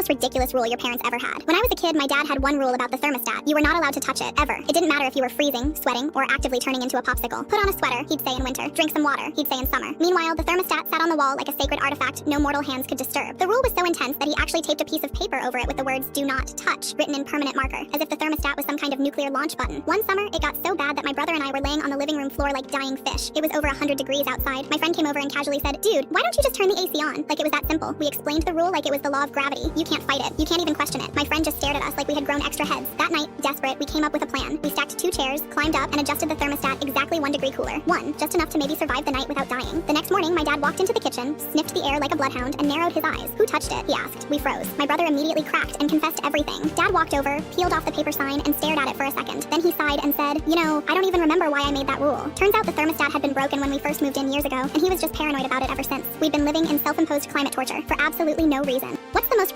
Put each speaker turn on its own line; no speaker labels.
most ridiculous rule your parents ever had? When I was a kid, my dad had one rule about the thermostat. You were not allowed to touch it, ever. It didn't matter if you were freezing, sweating, or actively turning into a popsicle. Put on a sweater, he'd say in winter. Drink some water, he'd say in summer. Meanwhile, the thermostat sat on the wall like a sacred artifact no mortal hands could disturb. The rule was so intense that he actually taped a piece of paper over it with the words, "Do not touch," written in permanent marker, as if the thermostat was some kind of nuclear launch button. One summer, it got so bad that my brother and I were laying on the living room floor like dying fish. It was over 100 degrees outside. My friend came over and casually said, "Dude, why don't you just turn the AC on?" Like it was that simple. We explained the rule like it was the law of gravity. You can't fight it. You can't even question it. My friend just stared at us like we had grown extra heads. That night, desperate, we came up with a plan. We stacked 2 chairs, climbed up, and adjusted the thermostat exactly 1 degree cooler. Just enough to maybe survive the night without dying. The next morning, my dad walked into the kitchen, sniffed the air like a bloodhound, and narrowed his eyes. "Who touched it?" he asked. We froze. My brother immediately cracked and confessed everything. Dad walked over, peeled off the paper sign, and stared at it for a second. Then he sighed and said, "You know, I don't even remember why I made that rule." Turns out the thermostat had been broken when we first moved in years ago, and he was just paranoid about it ever since. We've been living in self-imposed climate torture for absolutely no reason. What's the most